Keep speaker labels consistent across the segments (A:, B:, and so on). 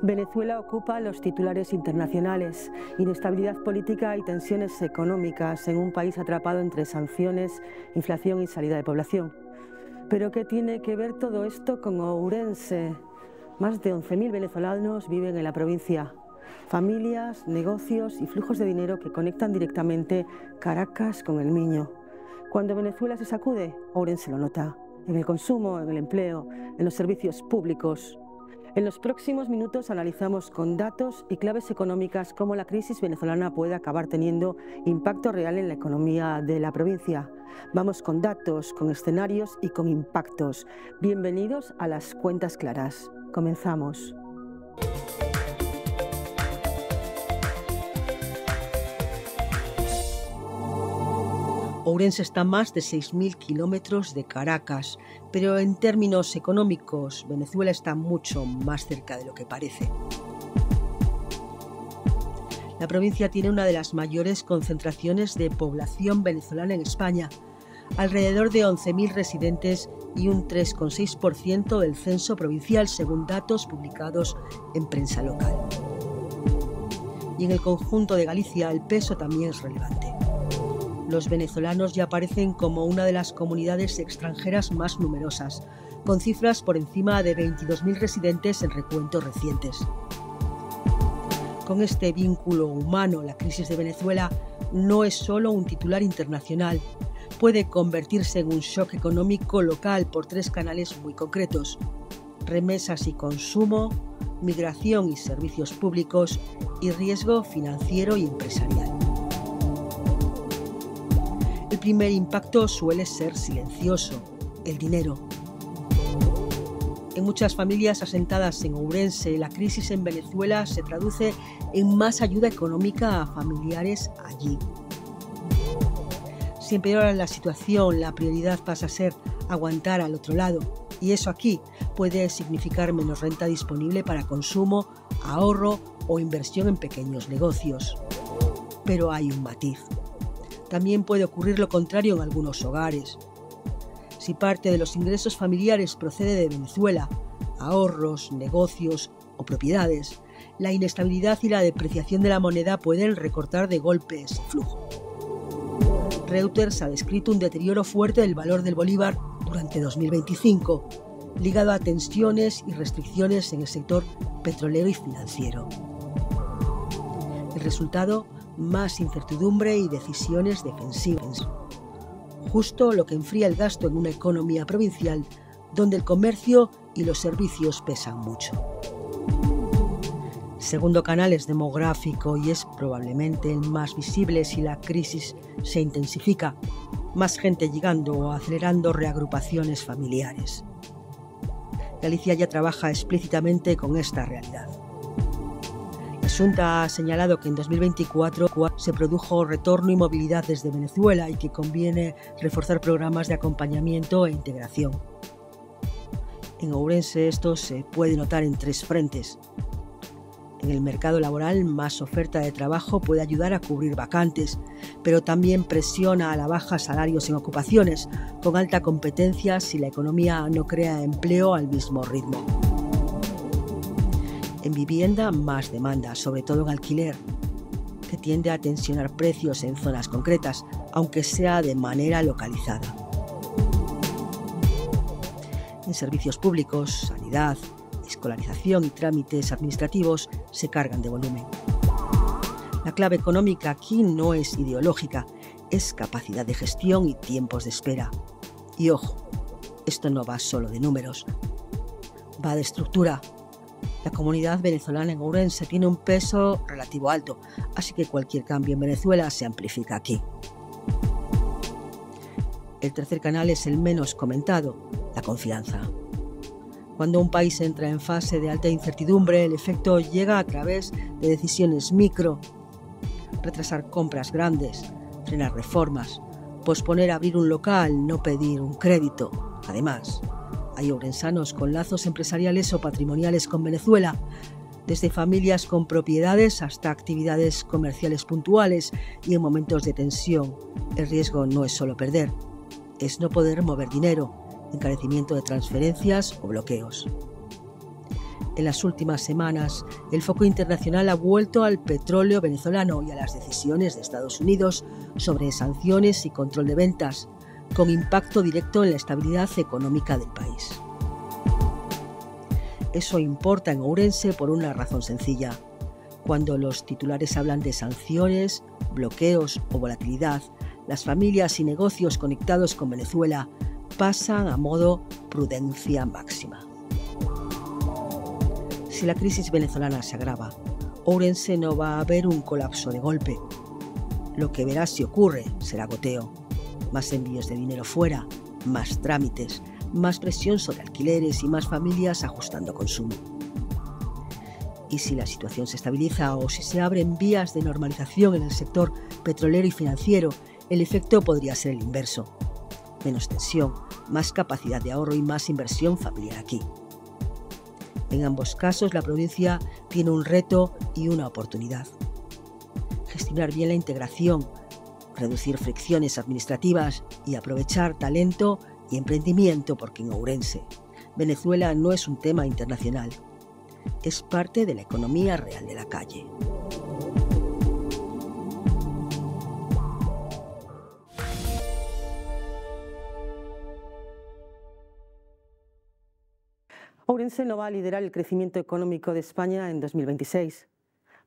A: Venezuela ocupa los titulares internacionales, inestabilidad política y tensiones económicas en un país atrapado entre sanciones, inflación y salida de población. ¿Pero qué tiene que ver todo esto con Ourense? Más de 11.000 venezolanos viven en la provincia. Familias, negocios y flujos de dinero que conectan directamente Caracas con el Miño. Cuando Venezuela se sacude, Ourense lo nota, en el consumo, en el empleo, en los servicios públicos. En los próximos minutos analizamos con datos y claves económicas cómo la crisis venezolana puede acabar teniendo impacto real en la economía de la provincia. Vamos con datos, con escenarios y con impactos. Bienvenidos a Las Cuentas Claras. Comenzamos.
B: Ourense está a más de 6.000 kilómetros de Caracas, pero en términos económicos, Venezuela está mucho más cerca de lo que parece. La provincia tiene una de las mayores concentraciones de población venezolana en España, alrededor de 11.000 residentes y un 3,6% del censo provincial, según datos publicados en prensa local. Y en el conjunto de Galicia el peso también es relevante. Los venezolanos ya aparecen como una de las comunidades extranjeras más numerosas, con cifras por encima de 22.000 residentes en recuentos recientes. Con este vínculo humano, la crisis de Venezuela no es solo un titular internacional, puede convertirse en un shock económico local por tres canales muy concretos: remesas y consumo, migración y servicios públicos y riesgo financiero y empresarial. El primer impacto suele ser silencioso: el dinero. En muchas familias asentadas en Ourense, la crisis en Venezuela se traduce en más ayuda económica a familiares allí. Si empeora la situación, la prioridad pasa a ser aguantar al otro lado, y eso aquí puede significar menos renta disponible para consumo, ahorro o inversión en pequeños negocios. Pero hay un matiz. También puede ocurrir lo contrario en algunos hogares. Si parte de los ingresos familiares procede de Venezuela, ahorros, negocios o propiedades, la inestabilidad y la depreciación de la moneda pueden recortar de golpe ese flujo. Reuters ha descrito un deterioro fuerte del valor del bolívar durante 2025, ligado a tensiones y restricciones en el sector petrolero y financiero. El resultado: más incertidumbre y decisiones defensivas. Justo lo que enfría el gasto en una economía provincial donde el comercio y los servicios pesan mucho. El segundo canal es demográfico y es probablemente el más visible si la crisis se intensifica. Más gente llegando o acelerando reagrupaciones familiares. Galicia ya trabaja explícitamente con esta realidad. La Junta ha señalado que en 2024 se produjo retorno y movilidad desde Venezuela y que conviene reforzar programas de acompañamiento e integración. En Ourense esto se puede notar en tres frentes. En el mercado laboral, más oferta de trabajo puede ayudar a cubrir vacantes, pero también presiona a la baja salarios en ocupaciones, con alta competencia si la economía no crea empleo al mismo ritmo. En vivienda, más demanda, sobre todo en alquiler, que tiende a tensionar precios en zonas concretas, aunque sea de manera localizada. En servicios públicos, sanidad, escolarización y trámites administrativos se cargan de volumen. La clave económica aquí no es ideológica, es capacidad de gestión y tiempos de espera. Y ojo, esto no va solo de números, va de estructura. La comunidad venezolana en Ourense tiene un peso relativo alto, así que cualquier cambio en Venezuela se amplifica aquí. El tercer canal es el menos comentado: la confianza. Cuando un país entra en fase de alta incertidumbre, el efecto llega a través de decisiones micro: retrasar compras grandes, frenar reformas, posponer abrir un local, no pedir un crédito. Además, hay ourensanos con lazos empresariales o patrimoniales con Venezuela, desde familias con propiedades hasta actividades comerciales puntuales, y en momentos de tensión el riesgo no es solo perder, es no poder mover dinero, encarecimiento de transferencias o bloqueos. En las últimas semanas, el foco internacional ha vuelto al petróleo venezolano y a las decisiones de Estados Unidos sobre sanciones y control de ventas, con impacto directo en la estabilidad económica del país. Eso importa en Ourense por una razón sencilla. Cuando los titulares hablan de sanciones, bloqueos o volatilidad, las familias y negocios conectados con Venezuela pasan a modo prudencia máxima. Si la crisis venezolana se agrava, Ourense no va a ver un colapso de golpe. Lo que verá si ocurre será goteo, más envíos de dinero fuera, más trámites, más presión sobre alquileres y más familias ajustando consumo. Y si la situación se estabiliza o si se abren vías de normalización en el sector petrolero y financiero, el efecto podría ser el inverso. Menos tensión, más capacidad de ahorro y más inversión familiar aquí. En ambos casos, la provincia tiene un reto y una oportunidad. Gestionar bien la integración, reducir fricciones administrativas y aprovechar talento y emprendimiento, porque en Ourense, Venezuela no es un tema internacional, es parte de la economía real de la calle.
A: Ourense no va a liderar el crecimiento económico de España en 2026,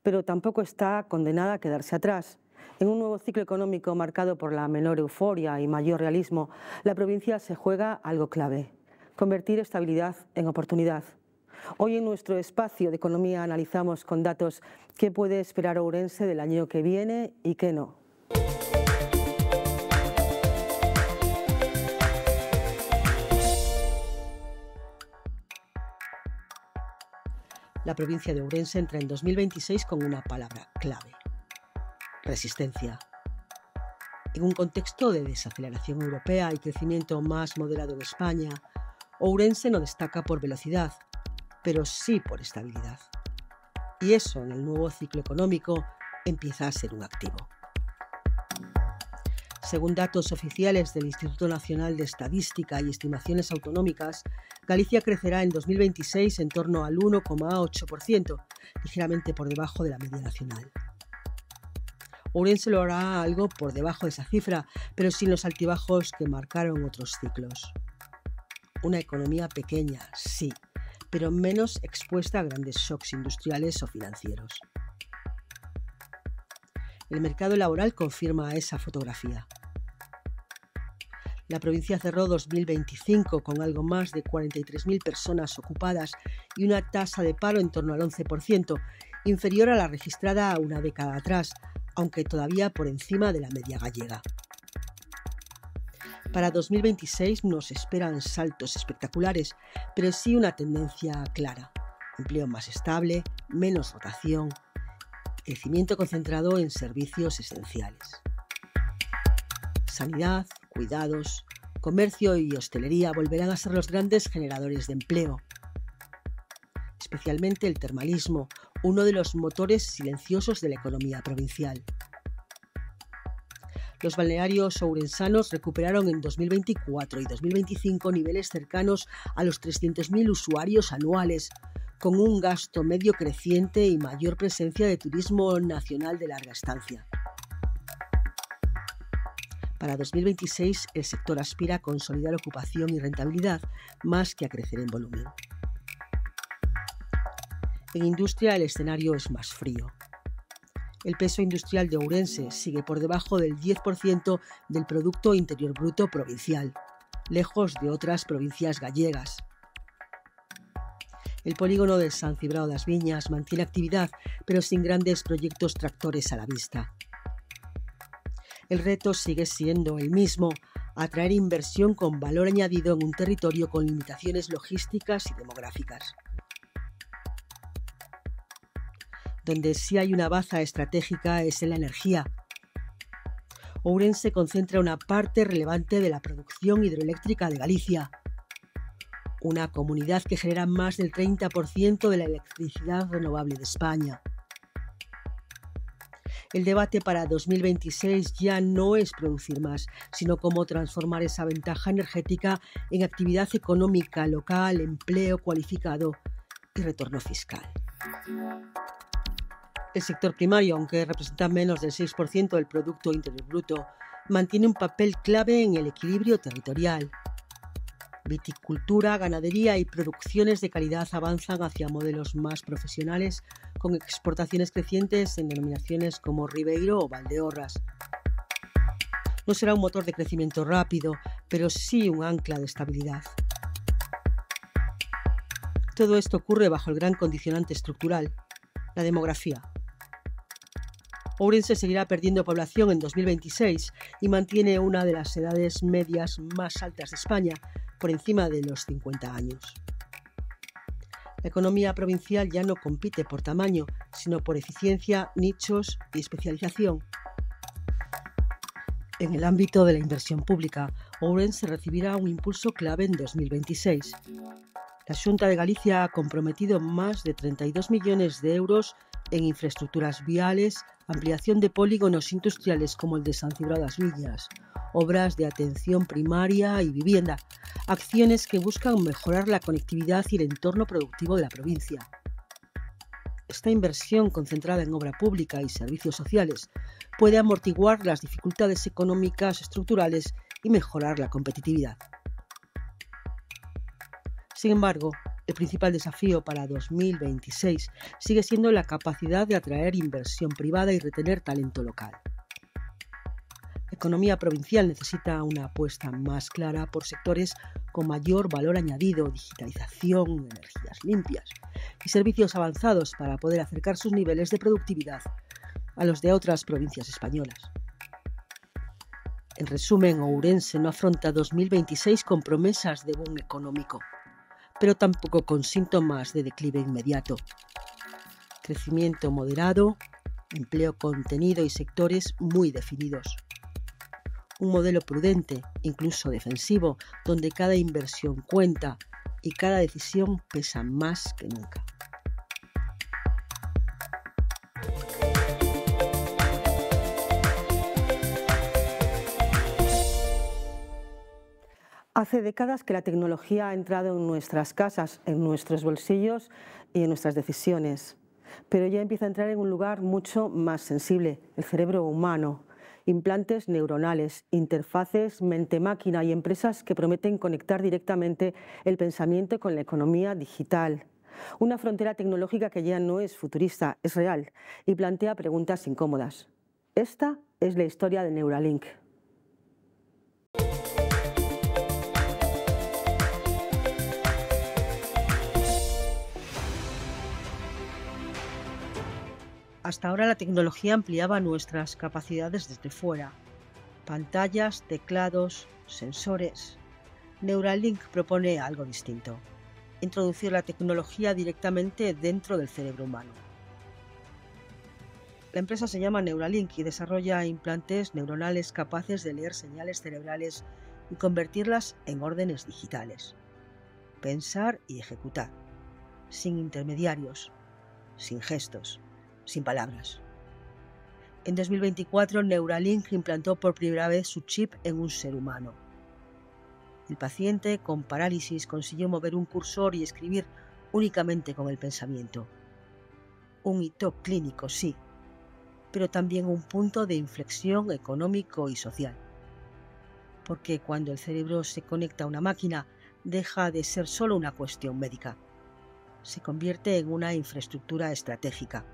A: pero tampoco está condenada a quedarse atrás. En un nuevo ciclo económico marcado por la menor euforia y mayor realismo, la provincia se juega algo clave: convertir estabilidad en oportunidad. Hoy en nuestro espacio de economía analizamos con datos qué puede esperar Ourense del año que viene y qué no.
B: La provincia de Ourense entra en 2026 con una palabra clave: resistencia. En un contexto de desaceleración europea y crecimiento más moderado en España, Ourense no destaca por velocidad, pero sí por estabilidad. Y eso, en el nuevo ciclo económico, empieza a ser un activo. Según datos oficiales del Instituto Nacional de Estadística y Estimaciones Autonómicas, Galicia crecerá en 2026 en torno al 1,8%, ligeramente por debajo de la media nacional. Ourense lo hará algo por debajo de esa cifra, pero sin los altibajos que marcaron otros ciclos. Una economía pequeña, sí, pero menos expuesta a grandes shocks industriales o financieros. El mercado laboral confirma esa fotografía. La provincia cerró 2025 con algo más de 43.000 personas ocupadas y una tasa de paro en torno al 11%, inferior a la registrada una década atrás, aunque todavía por encima de la media gallega. Para 2026 nos esperan saltos espectaculares, pero sí una tendencia clara: empleo más estable, menos rotación, crecimiento concentrado en servicios esenciales. Sanidad, cuidados, comercio y hostelería volverán a ser los grandes generadores de empleo. Especialmente el termalismo, uno de los motores silenciosos de la economía provincial. Los balnearios ourensanos recuperaron en 2024 y 2025 niveles cercanos a los 300.000 usuarios anuales, con un gasto medio creciente y mayor presencia de turismo nacional de larga estancia. Para 2026, el sector aspira a consolidar ocupación y rentabilidad, más que a crecer en volumen. En industria, el escenario es más frío. El peso industrial de Ourense sigue por debajo del 10% del Producto Interior Bruto provincial, lejos de otras provincias gallegas. El polígono de San Cibrao das Viñas mantiene actividad, pero sin grandes proyectos tractores a la vista. El reto sigue siendo el mismo: atraer inversión con valor añadido en un territorio con limitaciones logísticas y demográficas. Donde sí hay una baza estratégica es en la energía. Ourense concentra una parte relevante de la producción hidroeléctrica de Galicia, una comunidad que genera más del 30% de la electricidad renovable de España. El debate para 2026 ya no es producir más, sino cómo transformar esa ventaja energética en actividad económica local, empleo cualificado y retorno fiscal. El sector primario, aunque representa menos del 6% del Producto Interior Bruto, mantiene un papel clave en el equilibrio territorial. Viticultura, ganadería y producciones de calidad avanzan hacia modelos más profesionales, con exportaciones crecientes en denominaciones como Ribeiro o Valdeorras. No será un motor de crecimiento rápido, pero sí un ancla de estabilidad. Todo esto ocurre bajo el gran condicionante estructural, la demografía. Ourense seguirá perdiendo población en 2026 y mantiene una de las edades medias más altas de España, por encima de los 50 años. La economía provincial ya no compite por tamaño, sino por eficiencia, nichos y especialización. En el ámbito de la inversión pública, Ourense recibirá un impulso clave en 2026. La Xunta de Galicia ha comprometido más de 32 millones de euros en infraestructuras viales, ampliación de polígonos industriales como el de San Cibrao das Viñas, obras de atención primaria y vivienda, acciones que buscan mejorar la conectividad y el entorno productivo de la provincia. Esta inversión concentrada en obra pública y servicios sociales puede amortiguar las dificultades económicas estructurales y mejorar la competitividad. Sin embargo, el principal desafío para 2026 sigue siendo la capacidad de atraer inversión privada y retener talento local. La economía provincial necesita una apuesta más clara por sectores con mayor valor añadido, digitalización, energías limpias y servicios avanzados para poder acercar sus niveles de productividad a los de otras provincias españolas. En resumen, Ourense no afronta 2026 con promesas de boom económico, pero tampoco con síntomas de declive inmediato. Crecimiento moderado, empleo contenido y sectores muy definidos. Un modelo prudente, incluso defensivo, donde cada inversión cuenta y cada decisión pesa más que nunca.
A: Hace décadas que la tecnología ha entrado en nuestras casas, en nuestros bolsillos y en nuestras decisiones, pero ya empieza a entrar en un lugar mucho más sensible, el cerebro humano. Implantes neuronales, interfaces mente-máquina y empresas que prometen conectar directamente el pensamiento con la economía digital. Una frontera tecnológica que ya no es futurista, es real y plantea preguntas incómodas. Esta es la historia de Neuralink.
B: Hasta ahora la tecnología ampliaba nuestras capacidades desde fuera. Pantallas, teclados, sensores. Neuralink propone algo distinto: introducir la tecnología directamente dentro del cerebro humano. La empresa se llama Neuralink y desarrolla implantes neuronales capaces de leer señales cerebrales y convertirlas en órdenes digitales. Pensar y ejecutar, sin intermediarios, sin gestos, sin palabras. En 2024, Neuralink implantó por primera vez su chip en un ser humano. El paciente con parálisis consiguió mover un cursor y escribir únicamente con el pensamiento. Un hito clínico, sí, pero también un punto de inflexión económico y social. Porque cuando el cerebro se conecta a una máquina, deja de ser solo una cuestión médica. Se convierte en una infraestructura estratégica.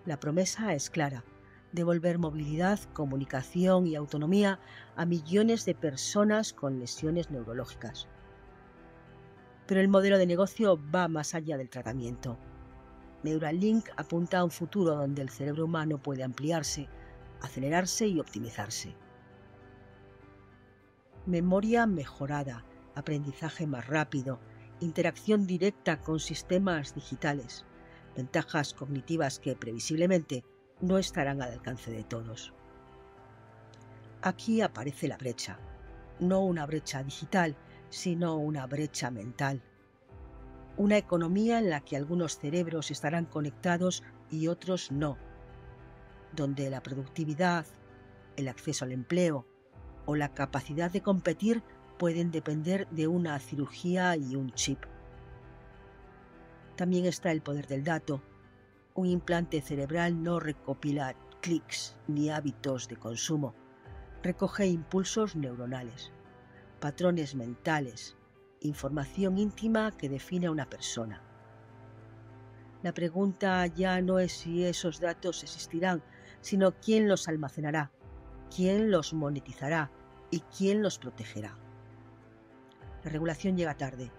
B: La promesa es clara: devolver movilidad, comunicación y autonomía a millones de personas con lesiones neurológicas. Pero el modelo de negocio va más allá del tratamiento. Neuralink apunta a un futuro donde el cerebro humano puede ampliarse, acelerarse y optimizarse. Memoria mejorada, aprendizaje más rápido, interacción directa con sistemas digitales. Ventajas cognitivas que previsiblemente no estarán al alcance de todos. Aquí aparece la brecha, no una brecha digital, sino una brecha mental. Una economía en la que algunos cerebros estarán conectados y otros no, donde la productividad, el acceso al empleo o la capacidad de competir pueden depender de una cirugía y un chip. También está el poder del dato. Un implante cerebral no recopila clics ni hábitos de consumo, recoge impulsos neuronales, patrones mentales, información íntima que define a una persona. La pregunta ya no es si esos datos existirán, sino quién los almacenará, quién los monetizará y quién los protegerá. La regulación llega tarde.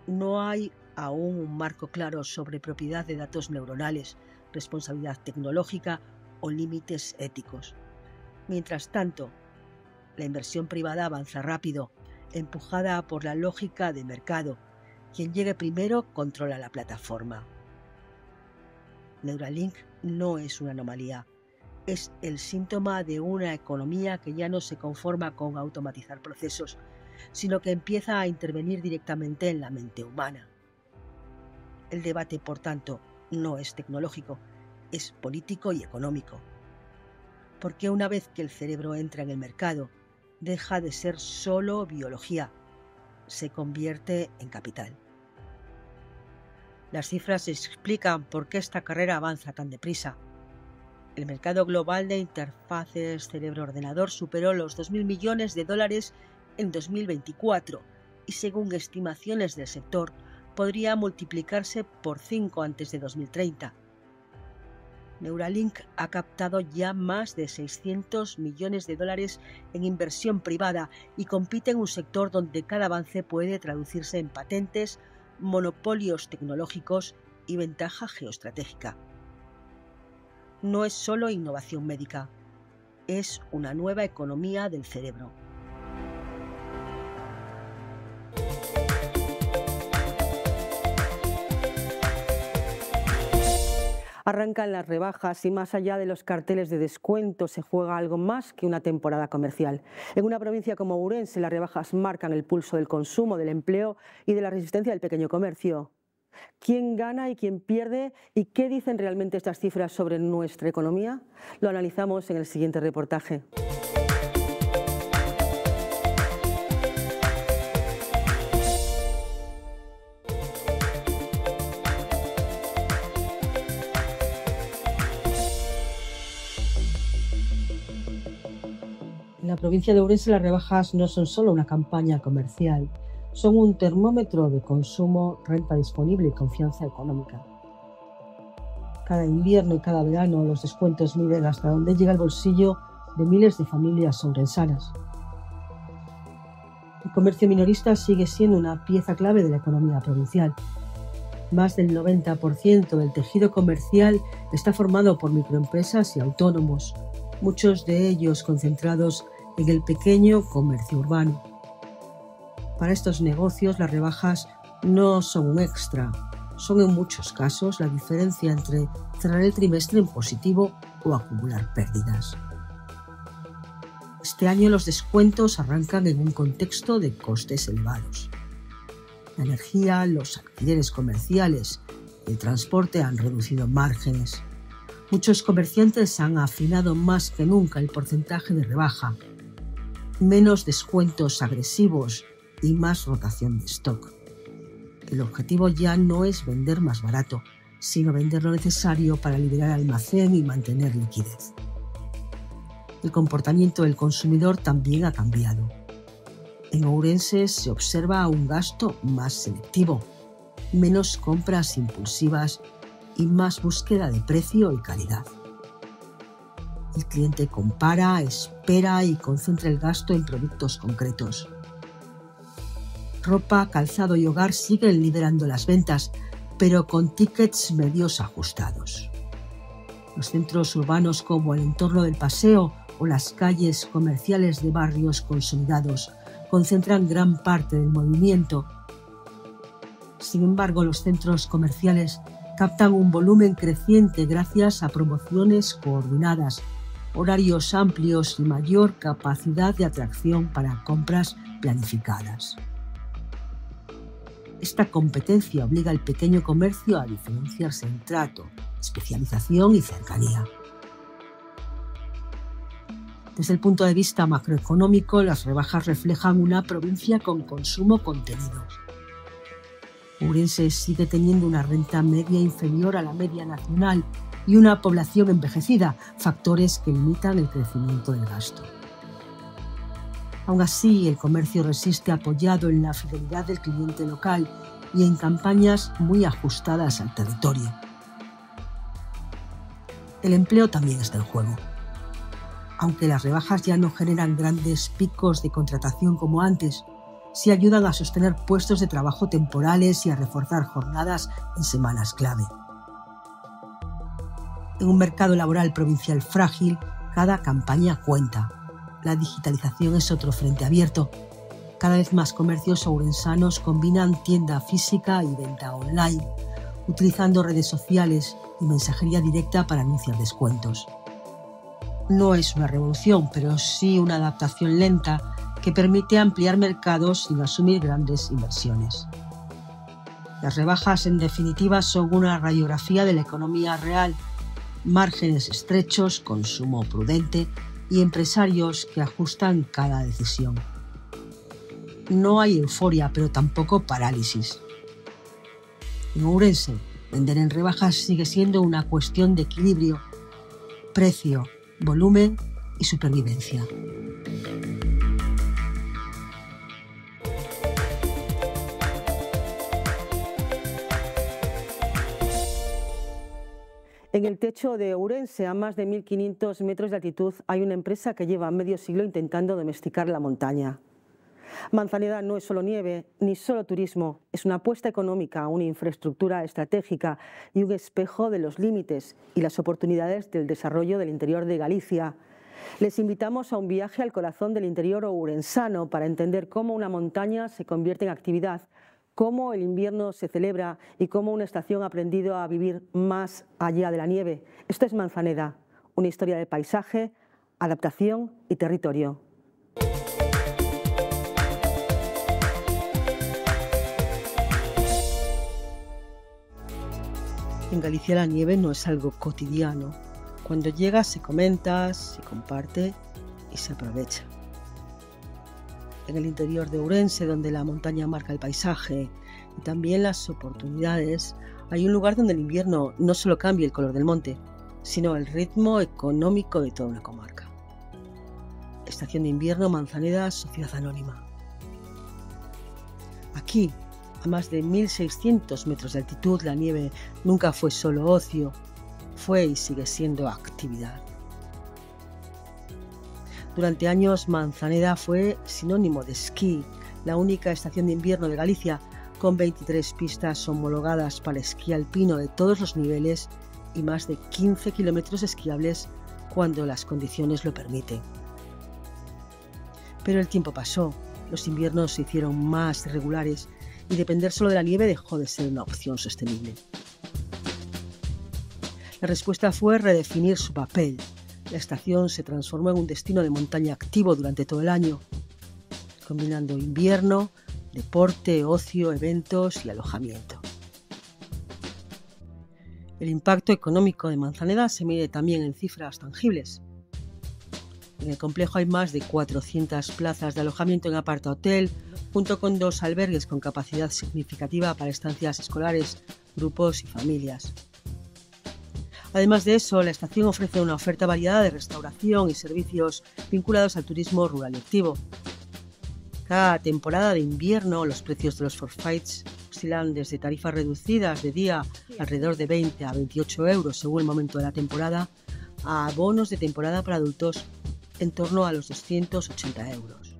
B: No hay aún un marco claro sobre propiedad de datos neuronales, responsabilidad tecnológica o límites éticos. Mientras tanto, la inversión privada avanza rápido, empujada por la lógica de mercado. Quien llegue primero controla la plataforma. Neuralink no es una anomalía, es el síntoma de una economía que ya no se conforma con automatizar procesos, sino que empieza a intervenir directamente en la mente humana. El debate, por tanto, no es tecnológico, es político y económico. Porque una vez que el cerebro entra en el mercado, deja de ser solo biología, se convierte en capital. Las cifras explican por qué esta carrera avanza tan deprisa. El mercado global de interfaces cerebro-ordenador superó los 2.000 millones de dólares en 2024 y, según estimaciones del sector, podría multiplicarse por 5 antes de 2030. Neuralink ha captado ya más de 600 millones de dólares en inversión privada y compite en un sector donde cada avance puede traducirse en patentes, monopolios tecnológicos y ventaja geoestratégica. No es solo innovación médica, es una nueva economía del cerebro.
A: Arrancan las rebajas y más allá de los carteles de descuento se juega algo más que una temporada comercial. En una provincia como Ourense las rebajas marcan el pulso del consumo, del empleo y de la resistencia del pequeño comercio. ¿Quién gana y quién pierde? ¿Y qué dicen realmente estas cifras sobre nuestra economía? Lo analizamos en el siguiente reportaje.
B: En la provincia de Ourense las rebajas no son solo una campaña comercial, son un termómetro de consumo, renta disponible y confianza económica. Cada invierno y cada verano los descuentos miden hasta dónde llega el bolsillo de miles de familias ourensanas. El comercio minorista sigue siendo una pieza clave de la economía provincial. Más del 90% del tejido comercial está formado por microempresas y autónomos, muchos de ellos concentrados en el pequeño comercio urbano. Para estos negocios las rebajas no son un extra, son en muchos casos la diferencia entre cerrar el trimestre en positivo o acumular pérdidas. Este año los descuentos arrancan en un contexto de costes elevados. La energía, los alquileres comerciales y el transporte han reducido márgenes. Muchos comerciantes han afinado más que nunca el porcentaje de rebaja, menos descuentos agresivos y más rotación de stock. El objetivo ya no es vender más barato, sino vender lo necesario para liberar almacén y mantener liquidez. El comportamiento del consumidor también ha cambiado. En Ourense se observa un gasto más selectivo, menos compras impulsivas y más búsqueda de precio y calidad. El cliente compara, espera y concentra el gasto en productos concretos. Ropa, calzado y hogar siguen liderando las ventas, pero con tickets medios ajustados. Los centros urbanos como el entorno del paseo o las calles comerciales de barrios consolidados concentran gran parte del movimiento. Sin embargo, los centros comerciales captan un volumen creciente gracias a promociones coordinadas, horarios amplios y mayor capacidad de atracción para compras planificadas. Esta competencia obliga al pequeño comercio a diferenciarse en trato, especialización y cercanía. Desde el punto de vista macroeconómico, las rebajas reflejan una provincia con consumo contenido. Ourense sigue teniendo una renta media inferior a la media nacional y una población envejecida, factores que limitan el crecimiento del gasto. Aún así, el comercio resiste apoyado en la fidelidad del cliente local y en campañas muy ajustadas al territorio. El empleo también está en juego. Aunque las rebajas ya no generan grandes picos de contratación como antes, sí ayudan a sostener puestos de trabajo temporales y a reforzar jornadas en semanas clave. En un mercado laboral provincial frágil, cada campaña cuenta. La digitalización es otro frente abierto. Cada vez más comercios ourensanos combinan tienda física y venta online, utilizando redes sociales y mensajería directa para anunciar descuentos. No es una revolución, pero sí una adaptación lenta que permite ampliar mercados sin asumir grandes inversiones. Las rebajas, en definitiva, son una radiografía de la economía real: márgenes estrechos, consumo prudente y empresarios que ajustan cada decisión. No hay euforia, pero tampoco parálisis. En Ourense, vender en rebajas sigue siendo una cuestión de equilibrio, precio, volumen y supervivencia.
A: En el techo de Ourense, a más de 1.500 metros de altitud, hay una empresa que lleva medio siglo intentando domesticar la montaña. Manzaneda no es solo nieve, ni solo turismo, es una apuesta económica, una infraestructura estratégica y un espejo de los límites y las oportunidades del desarrollo del interior de Galicia. Les invitamos a un viaje al corazón del interior ourensano para entender cómo una montaña se convierte en actividad, cómo el invierno se celebra y cómo una estación ha aprendido a vivir más allá de la nieve. Esto es Manzaneda, una historia de paisaje, adaptación y territorio.
B: En Galicia la nieve no es algo cotidiano. Cuando llega se comenta, se comparte y se aprovecha. En el interior de Ourense, donde la montaña marca el paisaje y también las oportunidades, hay un lugar donde el invierno no solo cambia el color del monte, sino el ritmo económico de toda una comarca. Estación de invierno Manzaneda, Sociedad Anónima. Aquí, a más de 1.600 metros de altitud, la nieve nunca fue solo ocio, fue y sigue siendo actividad. Durante años, Manzaneda fue sinónimo de esquí, la única estación de invierno de Galicia, con 23 pistas homologadas para esquí alpino de todos los niveles y más de 15 kilómetros esquiables cuando las condiciones lo permiten. Pero el tiempo pasó, los inviernos se hicieron más irregulares y depender solo de la nieve dejó de ser una opción sostenible. La respuesta fue redefinir su papel. La estación se transformó en un destino de montaña activo durante todo el año, combinando invierno, deporte, ocio, eventos y alojamiento. El impacto económico de Manzaneda se mide también en cifras tangibles. En el complejo hay más de 400 plazas de alojamiento en aparta-hotel, junto con 2 albergues con capacidad significativa para estancias escolares, grupos y familias. Además de eso, la estación ofrece una oferta variada de restauración y servicios vinculados al turismo rural y activo. Cada temporada de invierno, los precios de los forfaits oscilan desde tarifas reducidas de día alrededor de 20 a 28 euros según el momento de la temporada, a abonos de temporada para adultos en torno a los 280 euros.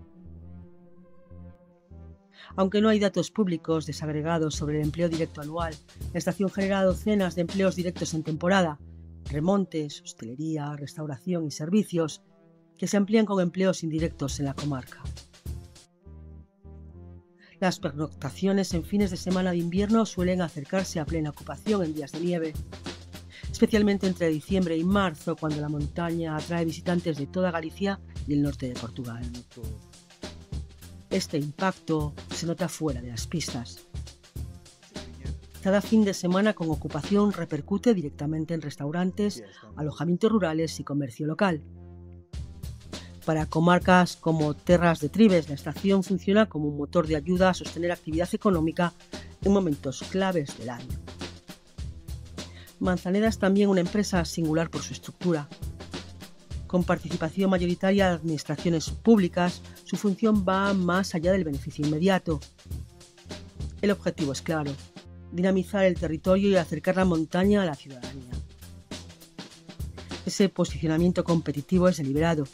B: Aunque no hay datos públicos desagregados sobre el empleo directo anual, la estación genera docenas de empleos directos en temporada, remontes, hostelería, restauración y servicios, que se amplían con empleos indirectos en la comarca. Las pernoctaciones en fines de semana de invierno suelen acercarse a plena ocupación en días de nieve. especialmente entre diciembre y marzo, cuando la montaña atrae visitantes de toda Galicia y el norte de Portugal. Este impacto se nota fuera de las pistas. Cada fin de semana con ocupación repercute directamente en restaurantes, alojamientos rurales y comercio local. Para comarcas como Terras de Tribes, la estación funciona como un motor de ayuda a sostener actividad económica en momentos claves del año. Manzaneda es también una empresa singular por su estructura. Con participación mayoritaria de administraciones públicas, su función va más allá del beneficio inmediato. El objetivo es claro: dinamizar el territorio y acercar la montaña a la ciudadanía. Ese posicionamiento competitivo es deliberado.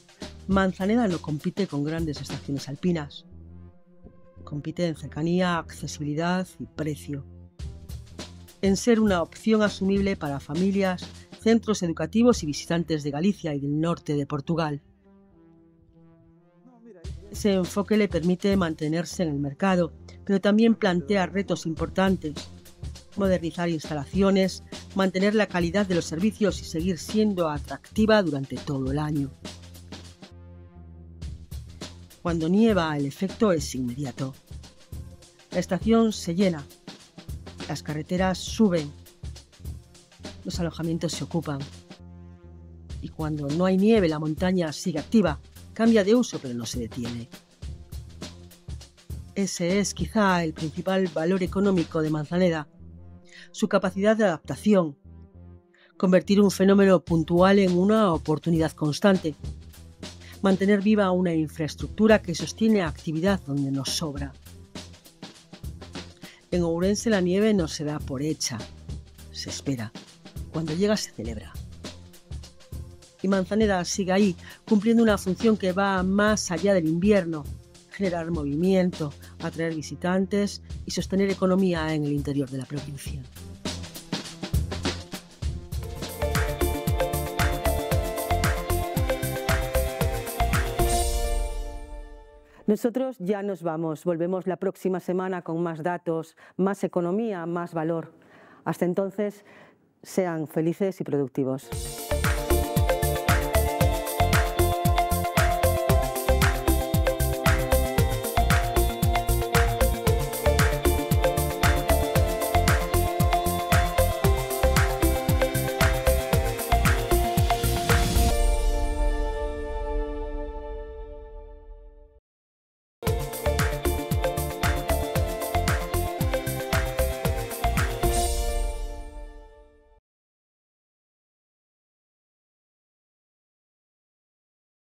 B: Manzaneda no compite con grandes estaciones alpinas. Compite en cercanía, accesibilidad y precio. En ser una opción asumible para familias, centros educativos y visitantes de Galicia y del norte de Portugal. Ese enfoque le permite mantenerse en el mercado, pero también plantea retos importantes: modernizar instalaciones, mantener la calidad de los servicios y seguir siendo atractiva durante todo el año. Cuando nieva, el efecto es inmediato. La estación se llena, las carreteras suben, los alojamientos se ocupan. Y cuando no hay nieve, la montaña sigue activa, cambia de uso pero no se detiene. Ese es quizá el principal valor económico de Manzaneda: su capacidad de adaptación, convertir un fenómeno puntual en una oportunidad constante, mantener viva una infraestructura que sostiene actividad donde nos sobra. En Ourense la nieve no se da por hecha, se espera. Cuando llega se celebra. Y Manzaneda sigue ahí, cumpliendo una función que va más allá del invierno: generar movimiento, atraer visitantes y sostener economía en el interior de la provincia.
A: Nosotros ya nos vamos, volvemos la próxima semana con más datos, más economía, más valor. Hasta entonces, sean felices y productivos.